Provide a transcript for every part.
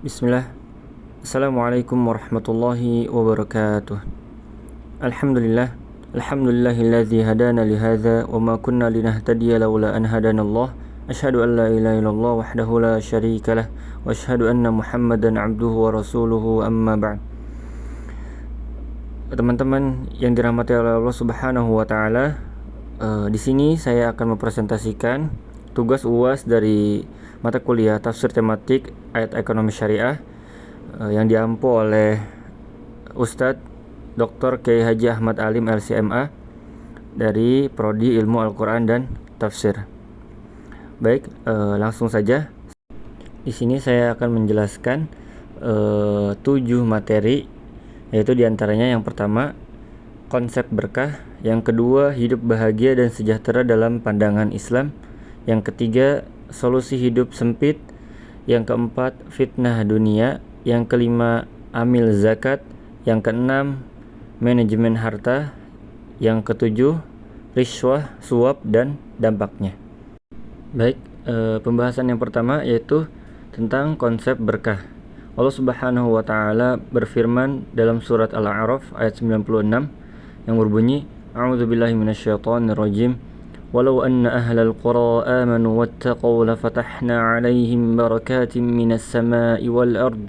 Bismillah. Assalamualaikum warahmatullahi wabarakatuh. Alhamdulillah. Alhamdulillahilladzi hadana lihadza wa ma kunna linahtadiya laula an hadanallah. Asyhadu an la ilaha illallah wahdahu la syarikalah wa asyhadu anna Muhammadan abduhu wa rasuluhu amma ba'd. Teman-teman yang dirahmati oleh Allah Subhanahu wa taala, di sini saya akan mempresentasikan tugas UAS dari mata kuliah tafsir tematik ayat ekonomi syariah yang diampu oleh Ustadz Dr. Kiai Haji Ahmad Alim LCMA dari Prodi Ilmu Al-Quran dan Tafsir. Baik, langsung saja. Di sini saya akan menjelaskan 7 materi, yaitu diantaranya yang pertama konsep berkah, yang kedua hidup bahagia dan sejahtera dalam pandangan Islam, yang ketiga solusi hidup sempit, yang keempat fitnah dunia, yang kelima amil zakat, yang keenam manajemen harta, yang ketujuh riswah, suap dan dampaknya. Baik, pembahasan yang pertama yaitu tentang konsep berkah. Allah Subhanahu wa taala berfirman dalam surat Al-A'raf ayat 96 yang berbunyi, A'udzubillahi minasyaitonirrajim. Walau anna ahlal qura amanu wattaqaw lafatahna 'alaihim barakatin minas sama'i wal ard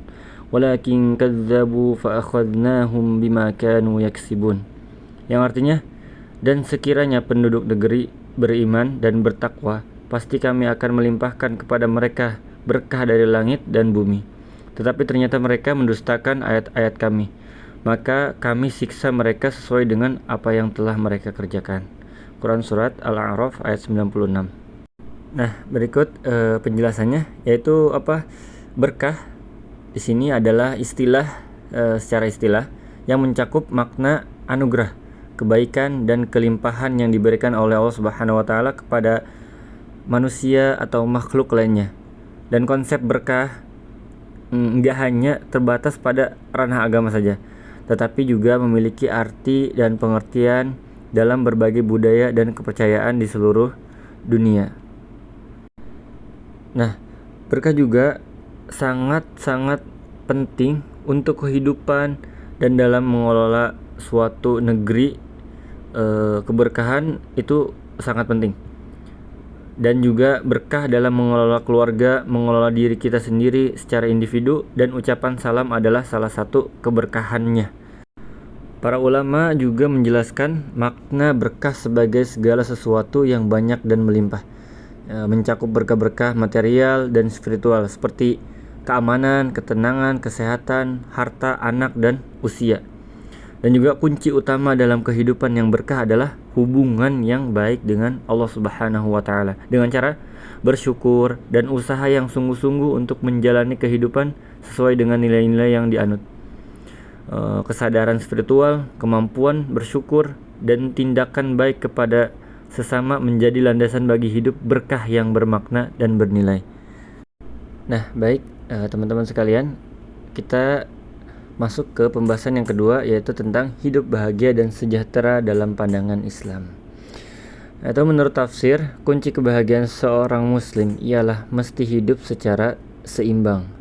walakin kadzdzabu fa akhadnahum bima kanu yaksibun. Yang artinya, dan sekiranya penduduk negeri beriman dan bertakwa, pasti kami akan melimpahkan kepada mereka berkah dari langit dan bumi. Tetapi ternyata mereka mendustakan ayat-ayat kami, maka kami siksa mereka sesuai dengan apa yang telah mereka kerjakan. Quran Surat Al-A'raf ayat 96. Nah, berikut penjelasannya, yaitu apa? Berkah di sini adalah istilah secara istilah yang mencakup makna anugerah, kebaikan dan kelimpahan yang diberikan oleh Allah Subhanahu wa taala kepada manusia atau makhluk lainnya. Dan konsep berkah enggak hanya terbatas pada ranah agama saja, tetapi juga memiliki arti dan pengertian dalam berbagai budaya dan kepercayaan di seluruh dunia. Nah, berkah juga sangat-sangat penting untuk kehidupan dan dalam mengelola suatu negeri. Keberkahan itu sangat penting. Dan juga berkah dalam mengelola keluarga, mengelola diri kita sendiri secara individu, dan ucapan salam adalah salah satu keberkahannya. Para ulama juga menjelaskan makna berkah sebagai segala sesuatu yang banyak dan melimpah, mencakup berkah-berkah material dan spiritual seperti keamanan, ketenangan, kesehatan, harta, anak, dan usia. Dan juga kunci utama dalam kehidupan yang berkah adalah hubungan yang baik dengan Allah Subhanahu wa taala dengan cara bersyukur dan usaha yang sungguh-sungguh untuk menjalani kehidupan sesuai dengan nilai-nilai yang dianut. Kesadaran spiritual, kemampuan bersyukur, dan tindakan baik kepada sesama menjadi landasan bagi hidup berkah yang bermakna dan bernilai. Nah, baik teman-teman sekalian, kita masuk ke pembahasan yang kedua, yaitu tentang hidup bahagia dan sejahtera dalam pandangan Islam. Atau menurut tafsir, kunci kebahagiaan seorang muslim ialah mesti hidup secara seimbang.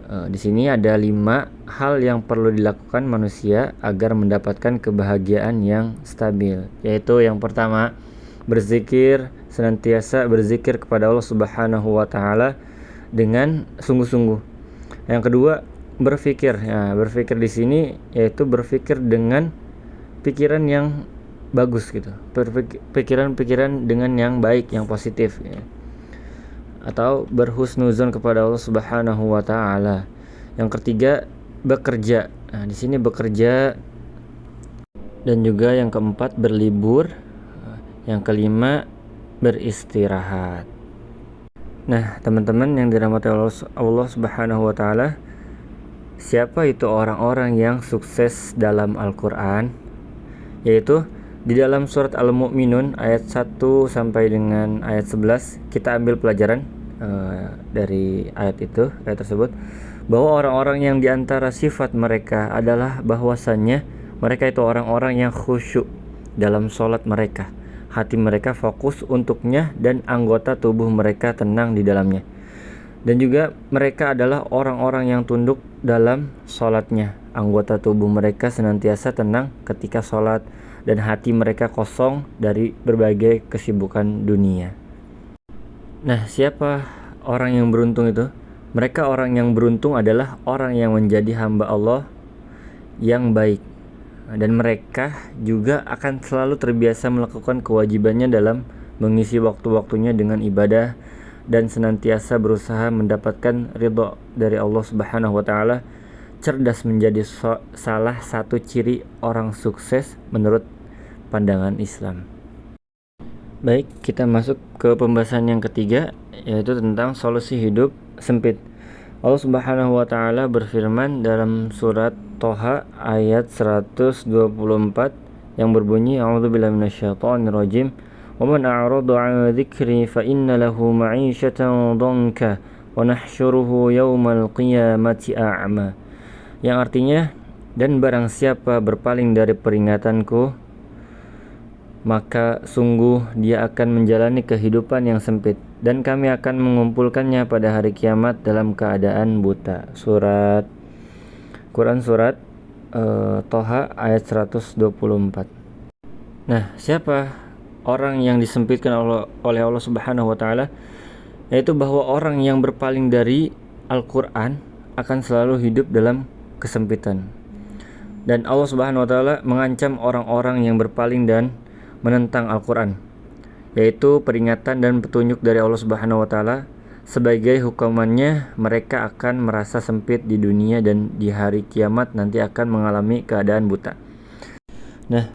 Di sini ada 5 hal yang perlu dilakukan manusia agar mendapatkan kebahagiaan yang stabil, yaitu yang pertama, berzikir, senantiasa berzikir kepada Allah Subhanahu wa taala dengan sungguh-sungguh. Yang kedua, berpikir. Nah, berpikir di sini yaitu berpikir dengan pikiran yang bagus gitu. Pikiran-pikiran dengan yang baik, yang positif ya. Atau berhusnuzon kepada Allah Subhanahu wa taala. Yang ketiga, bekerja. Nah, di sini bekerja. Dan juga yang keempat, berlibur. Yang kelima, beristirahat. Nah, teman-teman yang dirahmati Allah Subhanahu wa taala, siapa itu orang-orang yang sukses dalam Al-Quran? Yaitu di dalam surat Al-Mu'minun ayat 1 sampai dengan ayat 11, kita ambil pelajaran dari ayat tersebut, bahwa orang-orang yang diantara sifat mereka adalah bahwasannya mereka itu orang-orang yang khusyuk dalam sholat mereka, hati mereka fokus untuknya, dan anggota tubuh mereka tenang di dalamnya. Dan juga mereka adalah orang-orang yang tunduk dalam sholatnya. Anggota tubuh mereka senantiasa tenang ketika sholat, dan hati mereka kosong dari berbagai kesibukan dunia. Nah, siapa orang yang beruntung itu? Mereka orang yang beruntung adalah orang yang menjadi hamba Allah yang baik, dan mereka juga akan selalu terbiasa melakukan kewajibannya dalam mengisi waktu-waktunya dengan ibadah dan senantiasa berusaha mendapatkan ridha dari Allah Subhanahu wa taala. Cerdas menjadi salah satu ciri orang sukses menurut pandangan Islam. Baik, kita masuk ke pembahasan yang ketiga, yaitu tentang solusi hidup sempit. Allah Subhanahu wa taala berfirman dalam surat Toha ayat 124 yang berbunyi, A'udzubillahi minasyaitonirrajim. Wa man a'rada 'an dzikri fa inna lahu ma'isyatan dhanka wa nahsyuruhu yaumal qiyamati a'ma. Yang artinya, dan barang siapa berpaling dari peringatanku, maka sungguh dia akan menjalani kehidupan yang sempit, dan kami akan mengumpulkannya pada hari kiamat dalam keadaan buta. Quran surat Toha ayat 124. Nah, siapa orang yang disempitkan oleh Allah Subhanahu wa taala? Yaitu bahwa orang yang berpaling dari Al-Qur'an akan selalu hidup dalam kesempitan. Dan Allah Subhanahu wa taala mengancam orang-orang yang berpaling dan menentang Al-Qur'an, yaitu peringatan dan petunjuk dari Allah Subhanahu wa taala. Sebagai hukumannya, mereka akan merasa sempit di dunia dan di hari kiamat nanti akan mengalami keadaan buta. Nah,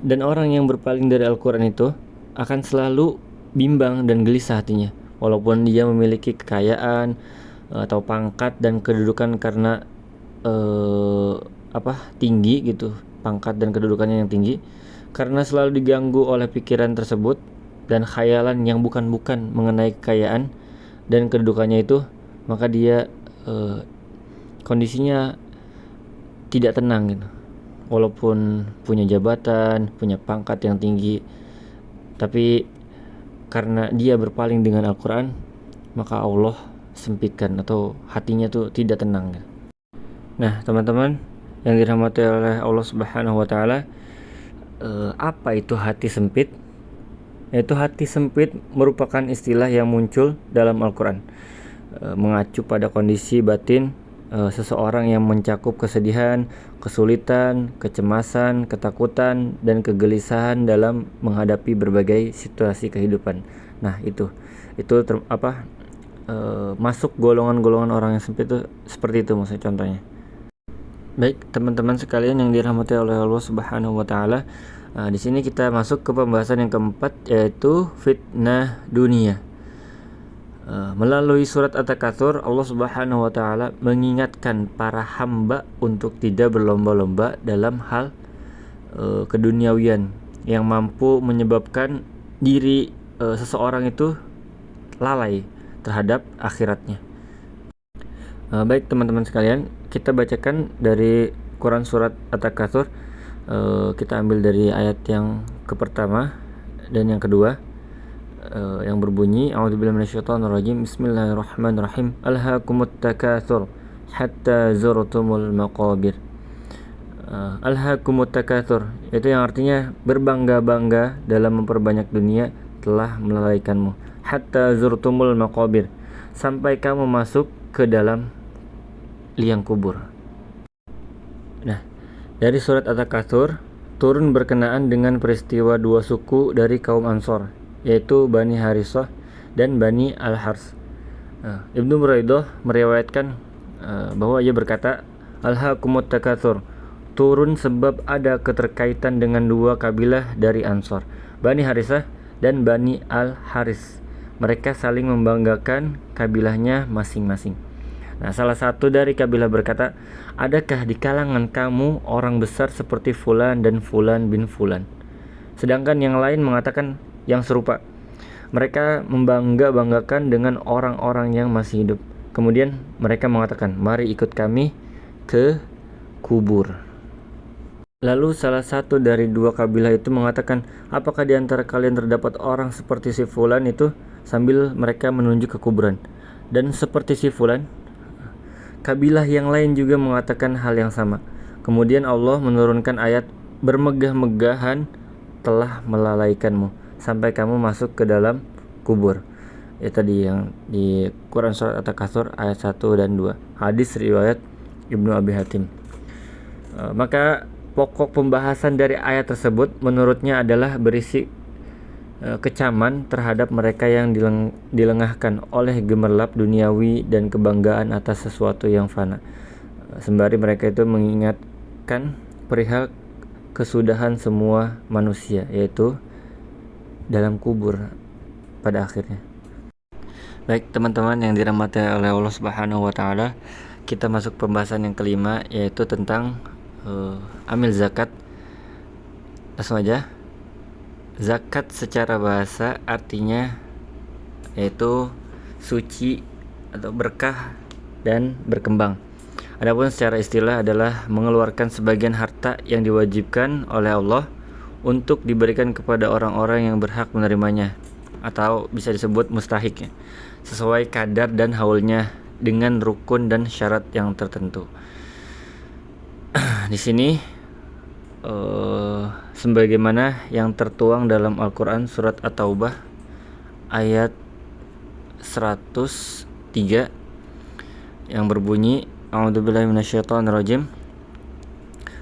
dan orang yang berpaling dari Al-Qur'an itu akan selalu bimbang dan gelisah hatinya, walaupun dia memiliki kekayaan atau pangkat dan kedudukan karena tinggi gitu, pangkat dan kedudukannya yang tinggi, karena selalu diganggu oleh pikiran tersebut dan khayalan yang bukan-bukan mengenai kekayaan dan kedudukannya itu, maka dia kondisinya tidak tenang gitu. Walaupun punya jabatan, punya pangkat yang tinggi, tapi karena dia berpaling dengan Al-Quran, maka Allah sempitkan atau hatinya tuh tidak tenang gitu. Nah, teman-teman yang dirahmati oleh Allah Subhanahu wa taala, apa itu hati sempit? Yaitu hati sempit merupakan istilah yang muncul dalam Al-Qur'an, mengacu pada kondisi batin seseorang yang mencakup kesedihan, kesulitan, kecemasan, ketakutan, dan kegelisahan dalam menghadapi berbagai situasi kehidupan. Nah, itu masuk golongan-golongan orang yang sempit itu seperti itu maksudnya contohnya. Baik, teman-teman sekalian yang dirahmati oleh Allah Subhanahu wa taala, di sini kita masuk ke pembahasan yang keempat, yaitu fitnah dunia. Melalui surat At-Takatsur, Allah Subhanahu wa taala mengingatkan para hamba untuk tidak berlomba-lomba dalam hal keduniawian yang mampu menyebabkan diri seseorang itu lalai terhadap akhiratnya. Baik teman-teman sekalian, kita bacakan dari Quran surat At-Takatsur. Kita ambil dari ayat yang pertama dan yang kedua, yang berbunyi, A'udzubillahi minasyaitonirrajim, Bismillahirrahmanirrahim. Alhaakumut takatsur hatta zurtumul maqabir. Alhaakumut takatsur itu yang artinya berbangga-bangga dalam memperbanyak dunia telah melalaikanmu. Hatta zurtumul maqabir, sampai kamu masuk ke dalam liang kubur. Nah, dari surat At-Takatsur turun berkenaan dengan peristiwa dua suku dari kaum Ansor, yaitu Bani Harisah dan Bani Al-Hars. Ibnu Buraidah meriwayatkan bahwa ia berkata, Alhaakumut takatsur turun sebab ada keterkaitan dengan dua kabilah dari Ansor, Bani Harisah dan Bani Al-Haris. Mereka saling membanggakan kabilahnya masing-masing. Nah, salah satu dari kabilah berkata, adakah di kalangan kamu orang besar seperti Fulan dan Fulan bin Fulan? Sedangkan yang lain mengatakan yang serupa. Mereka membangga-banggakan dengan orang-orang yang masih hidup. Kemudian mereka mengatakan, mari ikut kami ke kubur. Lalu salah satu dari dua kabilah itu mengatakan, apakah di antara kalian terdapat orang seperti si Fulan itu? Sambil mereka menunjuk ke kuburan. Dan seperti si fulan, kabilah yang lain juga mengatakan hal yang sama. Kemudian Allah menurunkan ayat, bermegah-megahan telah melalaikanmu sampai kamu masuk ke dalam kubur. Ya tadi yang di Quran surat At-Takatsur ayat 1 dan 2. Hadis riwayat Ibnu Abi Hatim. Maka pokok pembahasan dari ayat tersebut menurutnya adalah berisi kecaman terhadap mereka yang dilengahkan oleh gemerlap duniawi dan kebanggaan atas sesuatu yang fana. Sembari mereka itu mengingatkan perihal kesudahan semua manusia, yaitu dalam kubur pada akhirnya. Baik teman-teman yang dirahmati oleh Allah Subhanahu wa taala, kita masuk pembahasan yang kelima, yaitu tentang amil zakat. Langsung aja. Zakat secara bahasa artinya yaitu suci atau berkah dan berkembang. Adapun secara istilah adalah mengeluarkan sebagian harta yang diwajibkan oleh Allah untuk diberikan kepada orang-orang yang berhak menerimanya, atau bisa disebut mustahik, sesuai kadar dan haulnya dengan rukun dan syarat yang tertentu. Di sini sebagaimana yang tertuang dalam Al-Quran surat At-Taubah ayat 103 yang berbunyi, A'udzubillahi minasyaitonirrajim,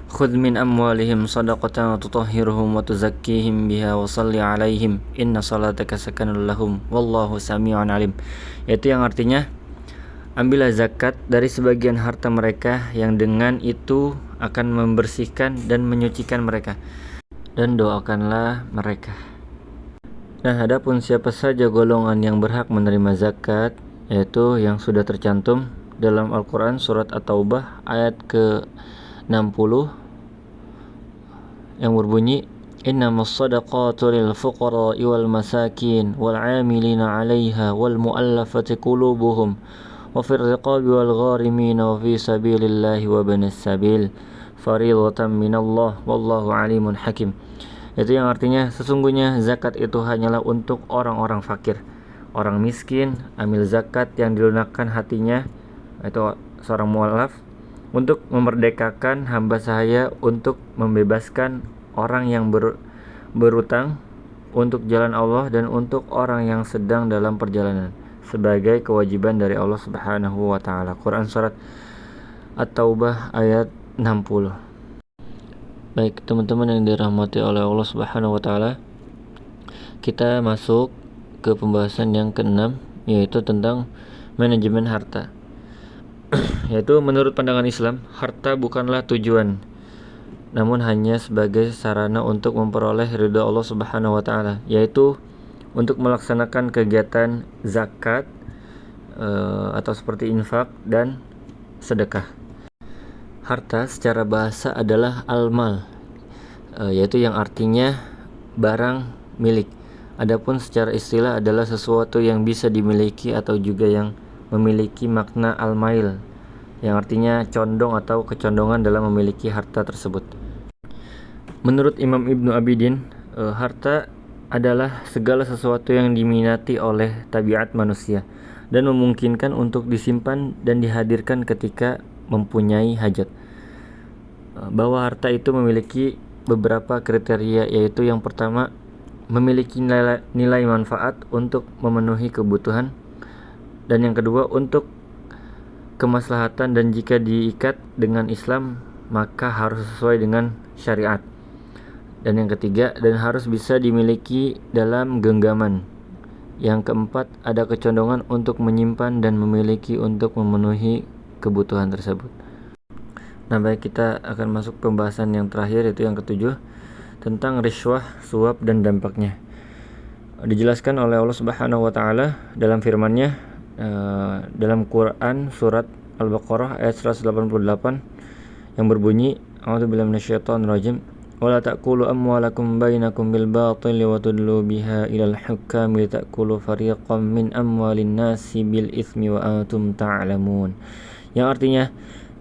khudh min amwalihim shadaqatan tutahhiruhum wa tuzakkihim biha wa shalli 'alaihim inna salataka sakanun lahum wallahu samii'un 'alim. Yaitu yang artinya, ambillah zakat dari sebagian harta mereka yang dengan itu akan membersihkan dan menyucikan mereka, dan doakanlah mereka. Nah, adapun siapa saja golongan yang berhak menerima zakat, yaitu yang sudah tercantum dalam Al-Quran surat At-Taubah ayat ke-60 yang berbunyi, innamas shadaqatu lil fuqara'i wal masakin wal 'amilina 'alaiha wal mu'allafati qulubuhum wa fir riqabi wal gharimina wa fi sabilillahi wa banis sabil fariidatan minallah wallahu alimun hakim. Itu yang artinya, sesungguhnya zakat itu hanyalah untuk orang-orang fakir, orang miskin, amil zakat yang dilunakkan hatinya, itu seorang mu'allaf, untuk memerdekakan hamba sahaya, untuk membebaskan orang yang berutang untuk jalan Allah, dan untuk orang yang sedang dalam perjalanan, sebagai kewajiban dari Allah Subhanahu wa taala. Quran surat At-Taubah ayat 60. Baik teman-teman yang dirahmati oleh Allah Subhanahu wa taala, kita masuk ke pembahasan yang keenam, yaitu tentang manajemen harta. Yaitu menurut pandangan Islam, harta bukanlah tujuan, namun hanya sebagai sarana untuk memperoleh ridha Allah Subhanahu wa taala, yaitu untuk melaksanakan kegiatan zakat atau seperti infak dan sedekah. Harta secara bahasa adalah al-mal, yaitu yang artinya barang milik. Adapun secara istilah adalah sesuatu yang bisa dimiliki atau juga yang memiliki makna al-mail, yang artinya condong atau kecondongan dalam memiliki harta tersebut. Menurut Imam Ibnu Abidin, harta adalah segala sesuatu yang diminati oleh tabiat manusia dan memungkinkan untuk disimpan dan dihadirkan ketika mempunyai hajat. Bahwa harta itu memiliki beberapa kriteria, yaitu yang pertama, memiliki nilai manfaat untuk memenuhi kebutuhan, dan yang kedua, untuk kemaslahatan, dan jika diikat dengan Islam maka harus sesuai dengan syariat, dan yang ketiga, dan harus bisa dimiliki dalam genggaman. Yang keempat, ada kecondongan untuk menyimpan dan memiliki untuk memenuhi kebutuhan tersebut. Nah, baik, kita akan masuk pembahasan yang terakhir, yaitu yang ketujuh, tentang riswah, suap, dan dampaknya. Dijelaskan oleh Allah Subhanahu wa taala dalam firman-Nya dalam Quran surat Al-Baqarah ayat 188 yang berbunyi, A'udzubillahi minasyaitonirrajim, wala ta'kulu amwalakum bainakum bil batili wa tudlu biha ilal hukami ta'kulu fariqam min amwalin nasi bil itsmi wa antum ta'lamun. Yang artinya,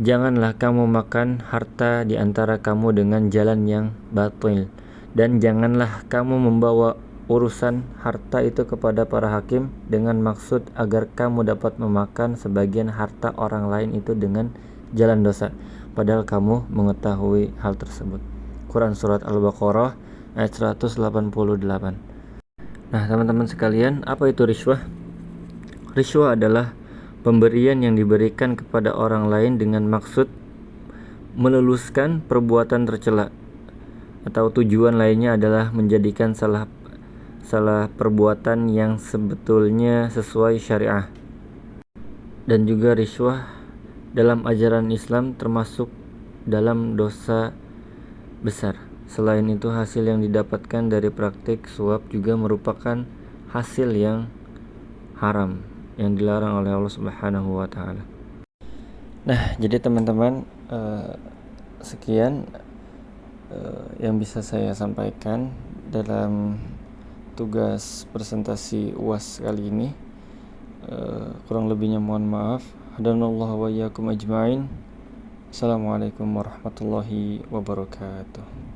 janganlah kamu makan harta di antara kamu dengan jalan yang batil, dan janganlah kamu membawa urusan harta itu kepada para hakim dengan maksud agar kamu dapat memakan sebagian harta orang lain itu dengan jalan dosa, padahal kamu mengetahui hal tersebut. Quran Surat Al-Baqarah ayat 188. Nah teman-teman sekalian, apa itu rishwah? Rishwah adalah pemberian yang diberikan kepada orang lain dengan maksud meluluskan perbuatan tercela, atau tujuan lainnya adalah menjadikan salah perbuatan yang sebetulnya sesuai syariah. Dan juga rishwah dalam ajaran Islam termasuk dalam dosa besar. Selain itu, hasil yang didapatkan dari praktik suap juga merupakan hasil yang haram yang dilarang oleh Allah Subhanahu wa taala. Nah, jadi teman-teman, sekian yang bisa saya sampaikan dalam tugas presentasi UAS kali ini. Kurang lebihnya mohon maaf. Hadanallahu wa iyyakum ajmain. Assalamualaikum warahmatullahi wabarakatuh.